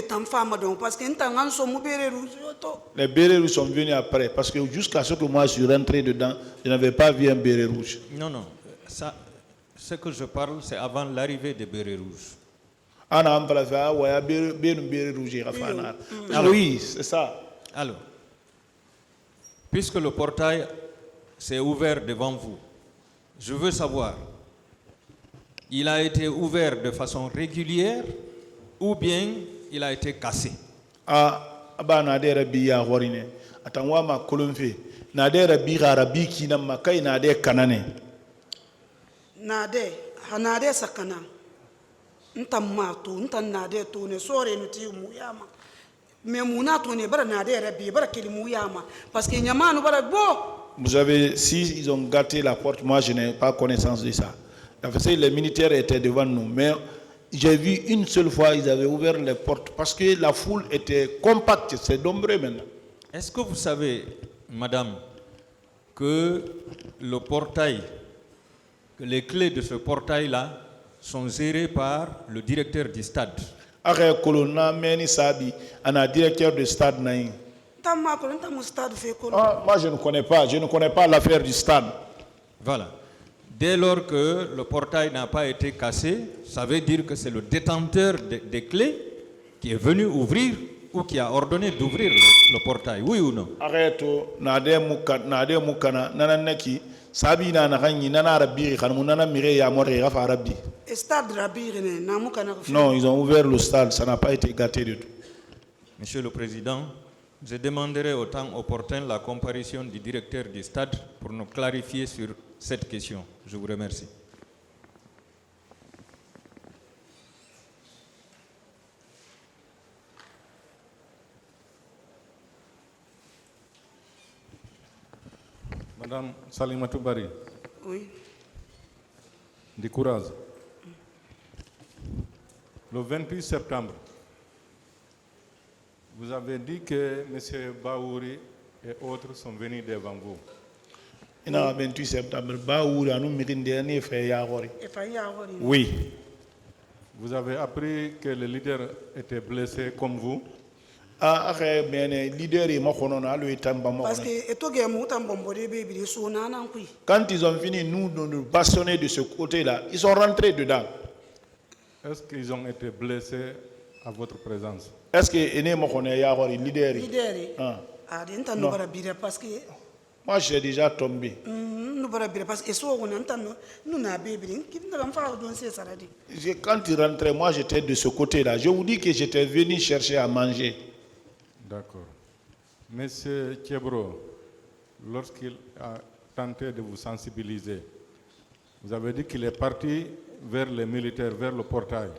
de temps femme donc parce que n'tangan so mu béré rouge to. Les bérets rouges sont venus après, parce que jusqu'à ce que moi je suis rentré dedans, je n'avais pas vu un béret rouge. Non, non. Ça, ce que je parle, c'est avant l'arrivée des bérets rouges. Oui, c'est ça. Alors, puisque le portail s'est ouvert devant vous, je veux savoir, il a été ouvert de façon régulière ou bien il a été cassé? Nade hanade sakana. Ntam mato ntan nade to ne sore nuti muyama. Mais muna to ne bara nade rabi bara kili muyama parce que nyamanu bara bo. Vous avez, si ils ont gâté la porte, moi je n'ai pas connaissance de ça. Les militaires étaient devant nous, mais j'ai vu une seule fois, ils avaient ouvert les portes parce que la foule était compacte, c'est nombreux maintenant. Est-ce que vous savez, madame, que le portail, que les clés de ce portail-là sont gérées par le directeur du stade? Moi je ne connais pas l'affaire du stade. Voilà. Dès lors que le portail n'a pas été cassé, ça veut dire que c'est le détenteur des clés qui est venu ouvrir ou qui a ordonné d'ouvrir le portail, oui ou non? Non, ils ont ouvert le stade, ça n'a pas été gâté du tout. Monsieur le Président, je demanderai au temps opportun la comparution du directeur du stade pour nous clarifier sur cette question. Je vous remercie. Madame Salimatou Bari. Oui. Du courage. Le 28 septembre, vous avez dit que M. Baouri et autres sont venus devant vous. Le 28 septembre, oui. Vous avez appris que le leader était blessé comme vous. Quand ils ont fini nous bastonner de ce côté-là, ils sont rentrés dedans. Est-ce qu'ils ont été blessés à votre présence? Est-ce que leader? Non. Moi, j'ai déjà tombé. Quand ils rentraient, moi, j'étais de ce côté-là. Je vous dis que j'étais venu chercher à manger. D'accord. Monsieur Thiebro, lorsqu'il a tenté de vous sensibiliser, vous avez dit qu'il est parti vers les militaires, vers le portail.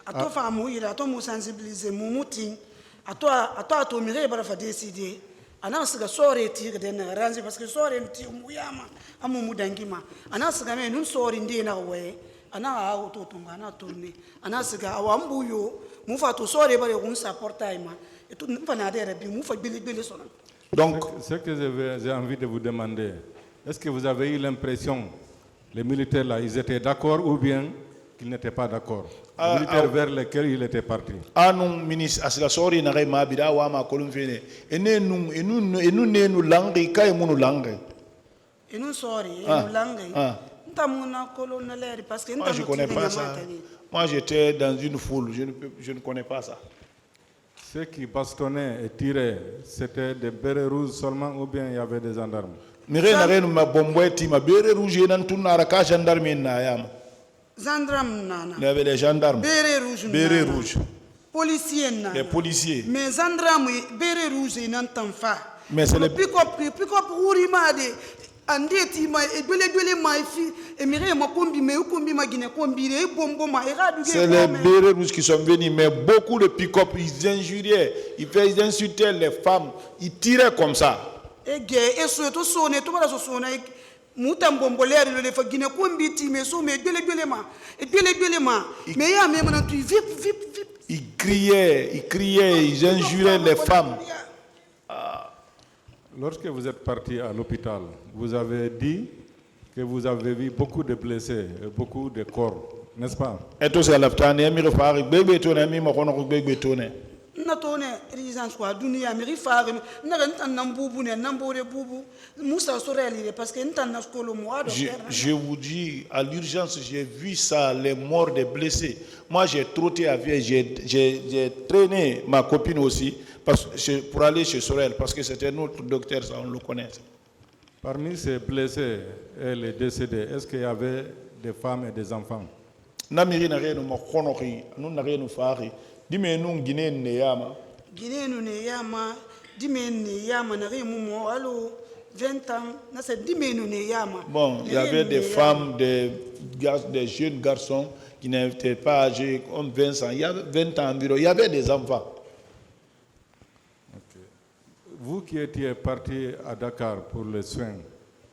Ato famu ira ato mu sensibiliser mu mutin ato mire bara fa décider ana siga sore ti ga den ranzi parce que sore ti mu yama amu mudangima ana siga me nun sore ndi na we ana auto tunga na tourner ana siga awambu yo mu fa to sore bare kun supporter ma et tout fa na dere bi mu fa bili sona. Donc ce que j'ai envie de vous demander, est-ce que vous avez eu l'impression les militaires là ils étaient d'accord ou bien qu'ils n'étaient pas d'accord? Les militaires vers lesquels il était parti. Ministre asila sori na kai mabida wa ma kolumfene enu langue kai munu langue Enu sori enu langue ntamuna colonel parce que moi je connais pas ça. Moi j'étais dans une foule, je ne connais pas ça. Ceux qui bastonnaient et tiraient, c'était des bérets rouges seulement ou bien il y avait des gendarmes? Mire na renu ma bomboueti ma bérets rouges nan tunara ka gendarme na yama. Gendarmes nana. Il y avait les gendarmes. Bérets rouges. Policiers nana. Les policiers. Mais gendarmes bérets rouges n'entendent pas. Mais c'est le pick-up rourimade. Andeti ma ebele ma fi emire ma kombi me kombi ma gine kombi re bombo ma eradu. C'est les bérets rouges qui sont venus, mais beaucoup de pick-up ils injuriaient, ils insultaient les femmes, ils tiraient comme ça. Et surtout sonner tout bara sonner mutam bombolere le fa gine kombi ti me so me ebele ma mais ya même na tu vip. Ils criaient, ils injuraient les femmes. Lorsque vous êtes parti à l'hôpital, vous avez dit que vous avez vu beaucoup de blessés, beaucoup de corps, n'est-ce pas? Et tout ça, la petite mi refari, bébé tourné, mi mokono bébé tourné. Na tone résidence quoi dunia mi rifare na rentan nambubu ne nambore bubu musa soreli parce que ntan na skolo mo ado. Je vous dis, à l'urgence, j'ai vu ça, les morts des blessés. Moi, j'ai trotté avec, j'ai traîné ma copine aussi pour aller chez Sorel, parce que c'était notre docteur, ça, on le connaît. Parmi ces blessés et les décédés, est-ce qu'il y avait des femmes et des enfants? Namiri na rien mo konori, nous na rien fari. Dime nous Guinée ne yama. Guinée nous ne yama, dime ne yama na rien mo allo 20 ans, na c'est dime nous ne yama. Bon, il y avait des femmes, des jeunes garçons qui n'étaient pas âgés comme 20 ans. Il y avait 20 ans environ, il y avait des enfants. Okay. Vous qui étiez parti à Dakar pour les soins,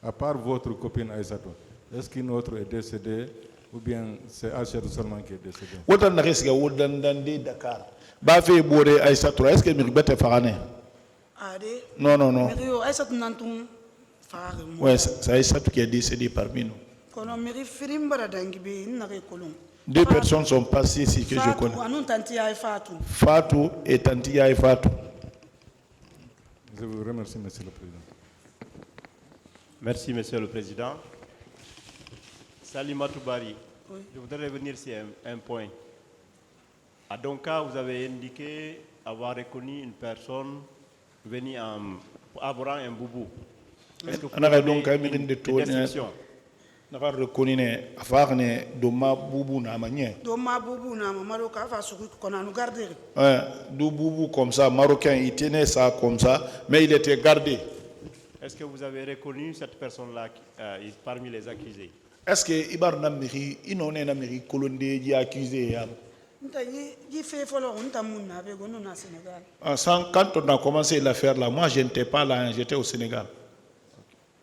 à part votre copine Aïssatou, est-ce qu'une autre est décédée ou bien c'est Aïssatou seulement qui est décédée? Wotan na resiga wodan dande Dakar. Ba fe bore Aïssatou, est-ce que mi bete farane? Ade. Non, non, non. Mirio Aïssatou nantum fare mo. Ouais, c'est Aïssatou qui est décédé parmi nous. Kono miri firimbara dangibe na re kolon. Deux personnes sont passées ici que je connais. Fatou et Tantia et Fatou. Je vous remercie, Monsieur le Président. Merci, Monsieur le Président. Salimatou Bari, oui. Je voudrais revenir sur un point. À Donka, vous avez indiqué avoir reconnu une personne venue avoir un boubou. Est-ce que vous avez une description? Naka reconnu afarne doma boubou na manière. Doma boubou na marocain va se qu'on nous garder. Ouais, do boubou comme ça, marocain, il tenait ça comme ça, mais il était gardé. Est-ce que vous avez reconnu cette personne-là parmi les accusés? Est-ce que Ibar Namiri, inone Namiri, Colondé, y accusé? Quand on a commencé l'affaire là, moi je n'étais pas là, j'étais au Sénégal.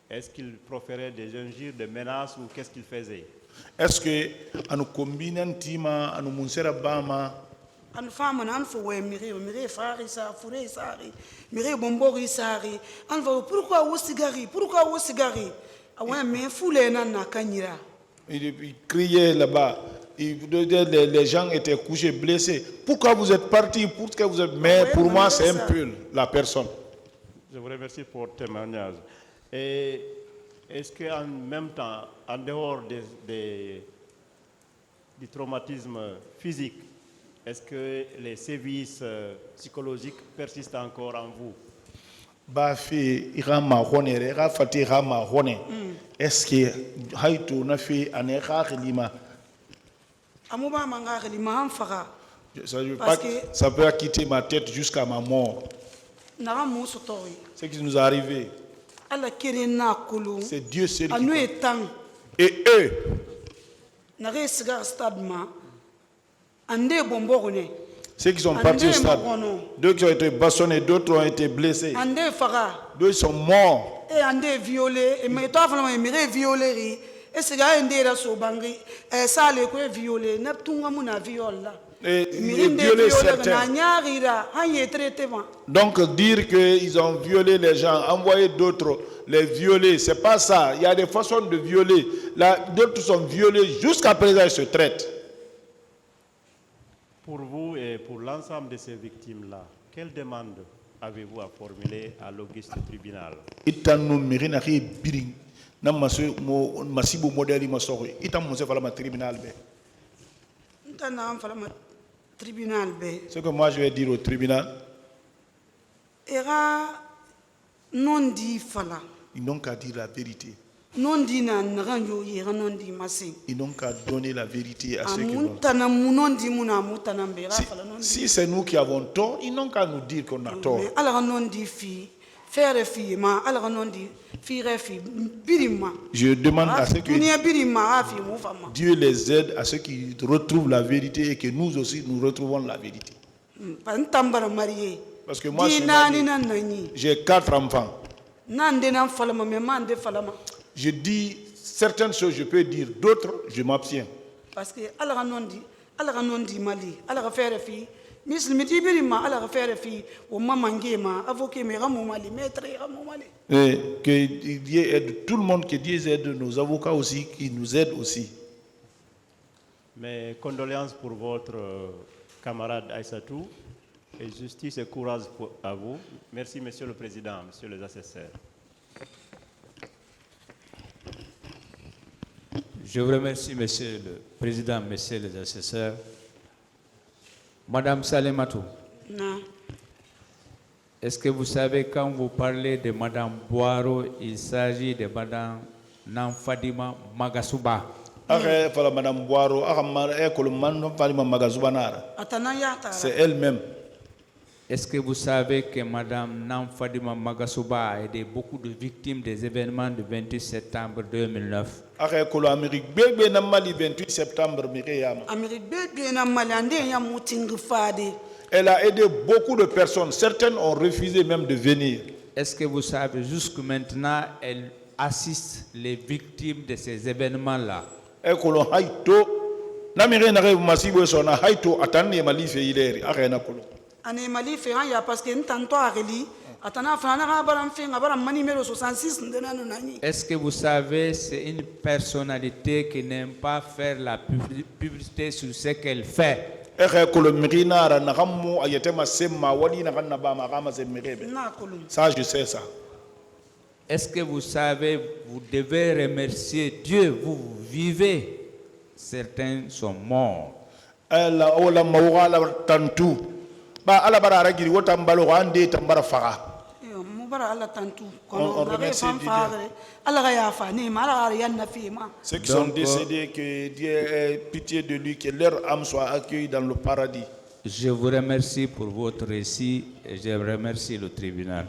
Est-ce qu'il proférait des injures, des menaces ou qu'est-ce qu'il faisait? Est-ce que nous combinons tima, nous monsera bama? Anu femme nan fo we mire fari sa fure sari mire bombori sari an va pourquoi wo cigari awen me foule nan na kanyira. Il criait là-bas. Les gens étaient couchés, blessés. Pourquoi vous êtes partis? Pourquoi vous êtes... Mais pour moi, c'est un peu la personne. Je vous remercie pour votre témoignage. Et est-ce qu'en même temps, en dehors du traumatisme physique, est-ce que les sévices psychologiques persistent encore en vous? Bafi irama hone rega fati rama hone. Est-ce que haïtou na fait anera lima? Amuba manga lima amfara. Ça peut quitter ma tête jusqu'à ma mort. Ce qui nous est arrivé, c'est Dieu seul qui parle. Et eux, ceux qui sont partis au stade, deux qui ont été bastonnés, d'autres ont été blessés, deux sont morts. Et violés, et mais toi, violé. Et c'est là un des sobangi, et ça les quoi violé, n'a tout le monde a violé. Et violer certains. Donc dire qu'ils ont violé les gens, envoyer d'autres les violer, c'est pas ça. Il y a des façons de violer. Là, d'autres sont violés, jusqu'à présent ils se traitent. Pour vous et pour l'ensemble de ces victimes-là, quelle demande avez-vous à formuler à l'auguste tribunal? Ce que moi je vais dire au tribunal, ils n'ont qu'à dire la vérité. Ils n'ont qu'à donner la vérité à ceux qui vont. Si c'est nous qui avons tort, ils n'ont qu'à nous dire qu'on a tort. Je demande à ceux que Dieu les aide, à ceux qui retrouvent la vérité et que nous aussi nous retrouvons la vérité. Parce que moi j'ai 4 enfants. Je dis certaines choses, je peux dire, d'autres, je m'abstiens. Parce que misli mitibiri ma ala ka fere fi o mamangue ma avocat me ramo mali maître ramo mali. Et que Dieu aide tout le monde, que Dieu aide nos avocats aussi, qui nous aident aussi. Mes condoléances pour votre camarade Aïssatou et justice et courage à vous. Merci, Monsieur le Président, Monsieur les assesseurs. Je vous remercie, Monsieur le Président, Messieurs les assesseurs. Madame Salematou, Na. est-ce que vous savez, quand vous parlez de Madame Boiro, il s'agit de Madame Namfadima Magasuba? Après, voilà Madame Boiro, Atana yata. c'est elle-même. Est-ce que vous savez que Madame Namfadima Magasuba a aidé beaucoup de victimes des événements du 28 septembre 2009? Après, que l'Amérique, bébé, n'a mal 28 septembre, Myriam. Amérique bébé na malande ya muting fade. Elle a aidé beaucoup de personnes. Certaines ont refusé même de venir. Est-ce que vous savez, jusque maintenant, elle assiste les victimes de ces événements-là? Et que l'on haïto, n'américain n'arrive massivement sur na haïto, attendez ma life hilaire, arrête na kolo. Ane mali fe ya parce que ntanto areli atana fana ka baram fe ngabara mani numéro 66 ndena nani. Est-ce que vous savez, c'est une personnalité qui n'aime pas faire la publicité sur ce qu'elle fait? Et que le mirinara n'a pas ayete ma sema wali na kanna ba ma kama se mirebe. Na kolum. Ça je sais ça. Est-ce que vous savez, vous devez remercier Dieu, vous vivez, certains sont morts. Elle a ola maura la tantu. Ba ala bara ragiri wota mbalo ande tambara faga. Yo mubara ala tantu On kono remercie fam Dieu. faare ala ga ya fa ni mala ga ya na fi ma. Ceux qui sont Donc, décédés, que Dieu ait pitié de lui, que leur âme soit accueillie dans le paradis. Je vous remercie pour votre récit et je remercie le tribunal.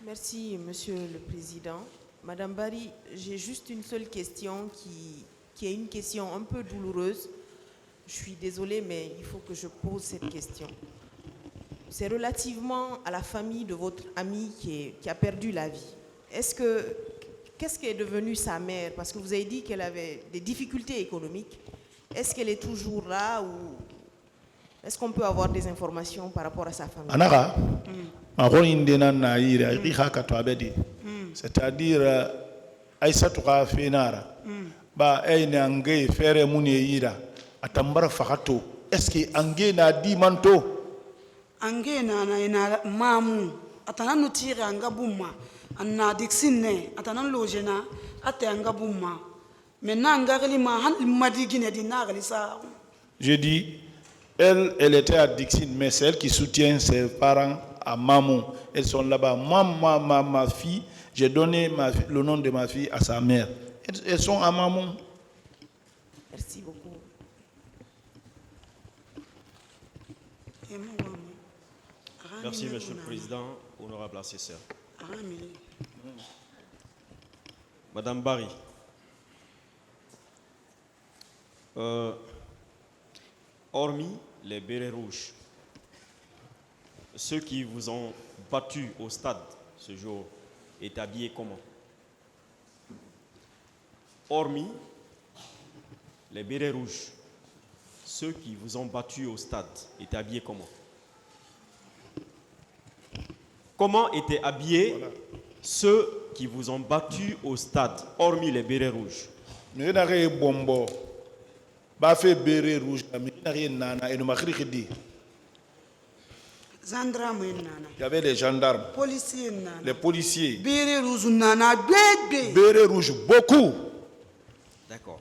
Merci, Monsieur le Président. Madame Barry, j'ai juste une seule question qui est une question un peu douloureuse. Je suis désolée, mais il faut que je pose cette question. C'est relativement à la famille de votre amie qui a perdu la vie. Qu'est-ce qu'est devenue sa mère? Parce que vous avez dit qu'elle avait des difficultés économiques. Est-ce qu'elle est toujours là ou est-ce qu'on peut avoir des informations par rapport à sa famille? Anaka, c'est-à-dire Aïssatou ka fenara ba ayne angé fere mune yira atambara fakato est-ce que angé na di manto Ange na ina mamu atana no tira anga bumma anna dixine atana lojena ate anga bumma maintenant anga gali ma han madigine di na gali sa. je dis elle était à Dixine mais c'est elle qui soutient ses parents à Mamou. Elles sont là-bas. Moi, ma fille, j'ai donné le nom de ma fille à sa mère. Elles sont à Mamou. Merci beaucoup. Merci, Monsieur le Président, honorable assesseur. Madame Barry, hormis les bérets rouges, ceux qui vous ont battu au stade ce jour est habillé comment? Hormis les bérets rouges, ceux qui vous ont battu au stade est habillé comment? Comment étaient habillés ceux qui vous ont battu au stade, hormis les bérets rouges? Mais il y a bombo. Ba fait béret rouge, mais il y a nana et nous m'acridi. Il y avait les gendarmes, les policiers. Béret rouge nana bébé. Béret rouge beaucoup. D'accord.